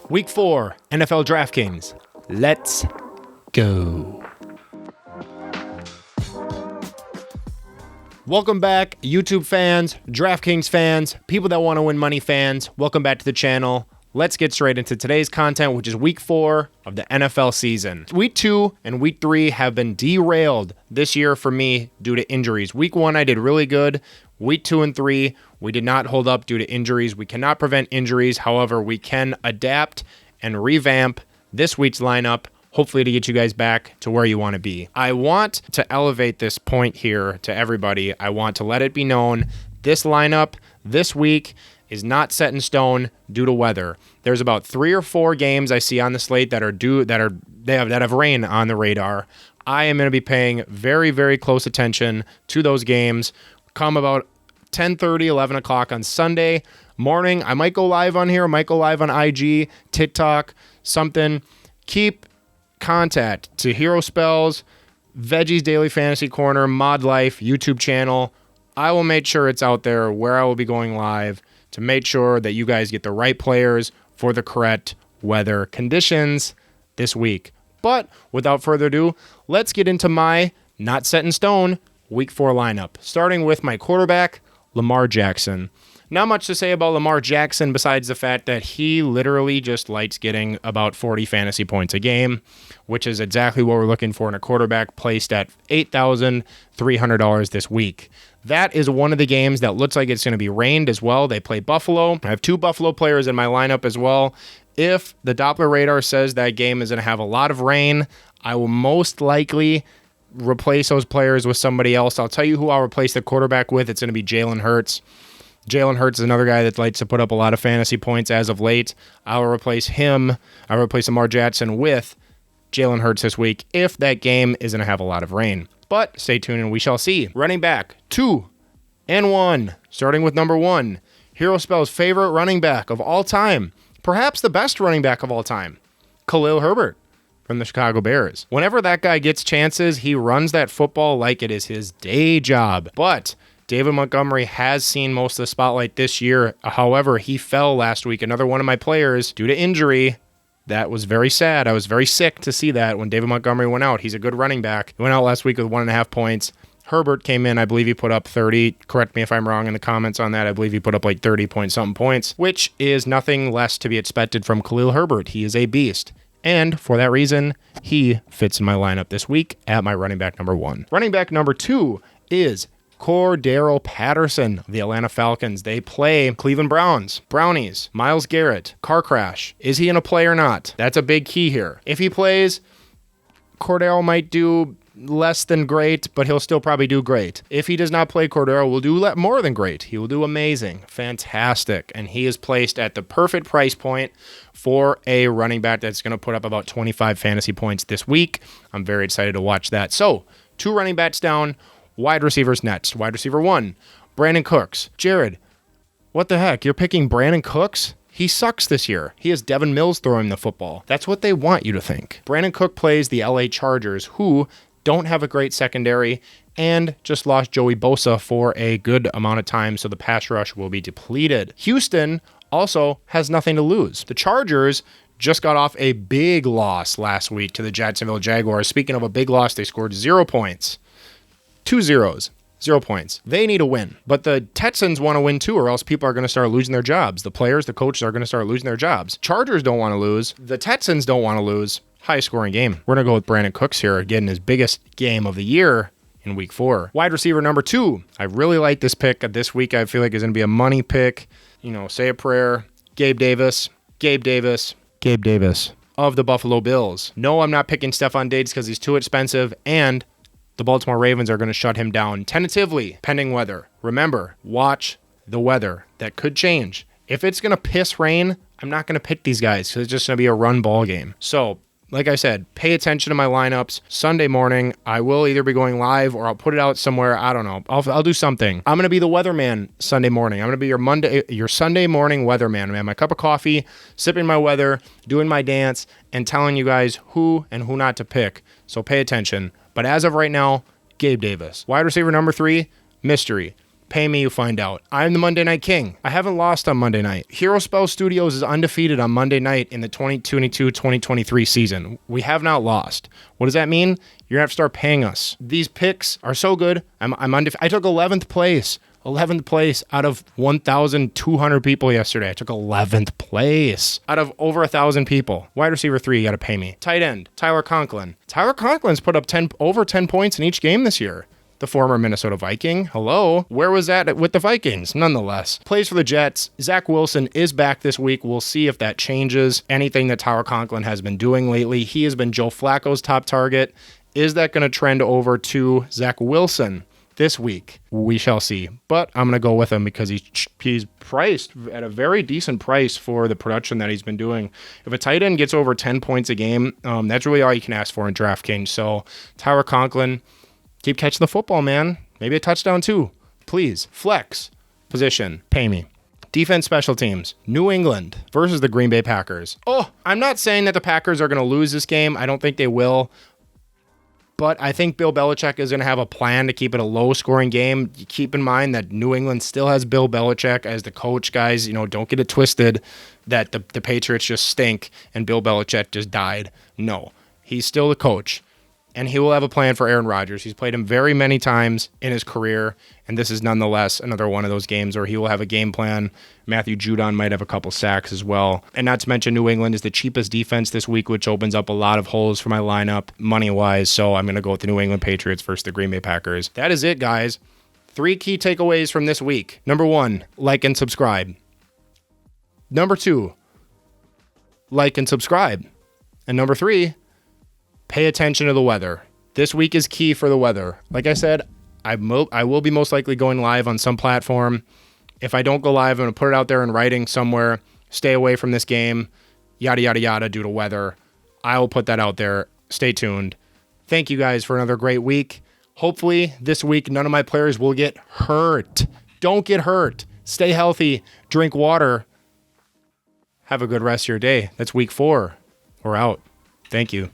Week 4, NFL DraftKings. Let's go. Welcome back, YouTube fans, DraftKings fans, people that want to win money fans. Welcome back to the channel. Let's get straight into today's content, which is Week 4 of the NFL season. Week 2 and Week 3 have been derailed this year for me due to injuries. Week 1, I did really good. Week 2 and 3, we did not hold up due to injuries. We cannot prevent injuries. However, we can adapt and revamp this week's lineup, hopefully to get you guys back to where you want to be. I want to elevate this point here to everybody. I want to let it be known this lineup this week is not set in stone due to weather. There's about 3 or 4 games I see on the slate that have rain on the radar. I am going to be paying very, very close attention to those games. Come about 10:30, 11 o'clock on Sunday morning. I might go live on here. I might go live on IG, TikTok, something. Keep contact to Hero Spells, Veggie's Daily Fantasy Corner, Mod Life, YouTube channel. I will make sure it's out there where I will be going live to make sure that you guys get the right players for the correct weather conditions this week. But without further ado, let's get into my not set in stone Week 4 lineup, starting with my quarterback, Lamar Jackson. Not much to say about Lamar Jackson besides the fact that he literally just likes getting about 40 fantasy points a game, which is exactly what we're looking for in a quarterback placed at $8,300 this week. That is one of the games that looks like it's going to be rained as well. They play Buffalo. I have 2 Buffalo players in my lineup as well. If the Doppler radar says that game is going to have a lot of rain, I will most likely replace those players with somebody else. I'll tell you who I'll replace the quarterback with. It's going to be Jalen Hurts. Jalen Hurts is another guy that likes to put up a lot of fantasy points as of late. I'll replace him. I'll replace Lamar Jackson with Jalen Hurts this week if that game is going to have a lot of rain. But stay tuned and we shall see. Running back 2 and 1. Starting with number 1. Hero Spell's favorite running back of all time. Perhaps the best running back of all time. Khalil Herbert from the Chicago Bears. Whenever that guy gets chances, he runs that football like it is his day job. But David Montgomery has seen most of the spotlight this year. However, he fell last week. Another one of my players due to injury. That was very sad. I was very sick to see that when David Montgomery went out. He's a good running back. He went out last week with 1.5 points. Herbert came in. I believe he put up 30. Correct me if I'm wrong in the comments on that. I believe he put up like 30-point-something points, which is nothing less to be expected from Khalil Herbert. He is a beast. And for that reason, he fits in my lineup this week at my running back number 1. Running back number 2 is Cordero Patterson of the Atlanta Falcons. They play Cleveland Browns, Brownies, Myles Garrett, car crash. Is he in a play or not? That's a big key here. If he plays, Cordero might do less than great, but he'll still probably do great. If he does not play, Cordero will do more than great. He will do amazing, fantastic, and he is placed at the perfect price point for a running back that's going to put up about 25 fantasy points this week. I'm very excited to watch that. So, 2 running backs down, wide receivers next. Wide receiver 1, Brandon Cooks. Jared, what the heck? You're picking Brandon Cooks? He sucks this year. He has Devin Mills throwing the football. That's what they want you to think. Brandon Cook plays the LA Chargers, who don't have a great secondary and just lost Joey Bosa for a good amount of time, so the pass rush will be depleted. Houston also has nothing to lose. The Chargers just got off a big loss last week to the Jacksonville Jaguars. Speaking of a big loss, they scored 0 points. 2 zeros. 0 points. They need a win. But the Texans want to win too, or else people are going to start losing their jobs. The players, the coaches are going to start losing their jobs. Chargers don't want to lose. The Texans don't want to lose. High scoring game. We're going to go with Brandon Cooks here, getting his biggest game of the year in week 4. Wide receiver number 2. I really like this pick this week. I feel like it's going to be a money pick. Say a prayer. Gabe Davis of the Buffalo Bills. No, I'm not picking Stephon Diggs because he's too expensive, and the Baltimore Ravens are going to shut him down tentatively, pending weather. Remember, watch the weather. That could change. If it's going to piss rain, I'm not going to pick these guys because it's just going to be a run ball game. So, like I said, pay attention to my lineups. Sunday morning, I will either be going live or I'll put it out somewhere. I don't know. I'll do something. I'm going to be the weatherman Sunday morning. I'm going to be your Sunday morning weatherman. I'm going to have my cup of coffee, sipping my weather, doing my dance, and telling you guys who and who not to pick. So pay attention. But as of right now, Gabe Davis. Wide receiver number 3, mystery. Pay me, you find out. I'm the Monday Night King. I haven't lost on Monday night. Hero Spell Studios is undefeated on Monday night in the 2022-2023 season. We have not lost. What does that mean? You're going to have to start paying us. These picks are so good. I'm undefeated. I took 11th place. 11th place out of 1,200 people yesterday. I took 11th place out of over 1,000 people. Wide receiver 3, you got to pay me. Tight end, Tyler Conklin. Tyler Conklin's put up over 10 points in each game this year. The former Minnesota Viking. Hello. Where was that with the Vikings? Nonetheless. Plays for the Jets. Zach Wilson is back this week. We'll see if that changes anything that Tyler Conklin has been doing lately. He has been Joe Flacco's top target. Is that going to trend over to Zach Wilson this week? We shall see. But I'm going to go with him because he's priced at a very decent price for the production that he's been doing. If a tight end gets over 10 points a game, that's really all you can ask for in DraftKings. So Tyler Conklin, keep catching the football, man. Maybe a touchdown too. Please. Flex position. Pay me. Defense, special teams. New England versus the Green Bay Packers. Oh, I'm not saying that the Packers are going to lose this game. I don't think they will. But I think Bill Belichick is going to have a plan to keep it a low-scoring game. You keep in mind that New England still has Bill Belichick as the coach, guys. Don't get it twisted that the Patriots just stink and Bill Belichick just died. No, he's still the coach. And he will have a plan for Aaron Rodgers. He's played him very many times in his career, and this is nonetheless another one of those games where he will have a game plan. Matthew Judon might have a couple sacks as well. And not to mention New England is the cheapest defense this week, which opens up a lot of holes for my lineup money-wise, so I'm going to go with the New England Patriots versus the Green Bay Packers. That is it, guys. 3 key takeaways from this week. Number 1, like and subscribe. Number 2, like and subscribe. And number 3, pay attention to the weather. This week is key for the weather. Like I said, I will be most likely going live on some platform. If I don't go live, I'm going to put it out there in writing somewhere. Stay away from this game. Yada, yada, yada, due to weather. I will put that out there. Stay tuned. Thank you guys for another great week. Hopefully this week, none of my players will get hurt. Don't get hurt. Stay healthy. Drink water. Have a good rest of your day. That's week 4. We're out. Thank you.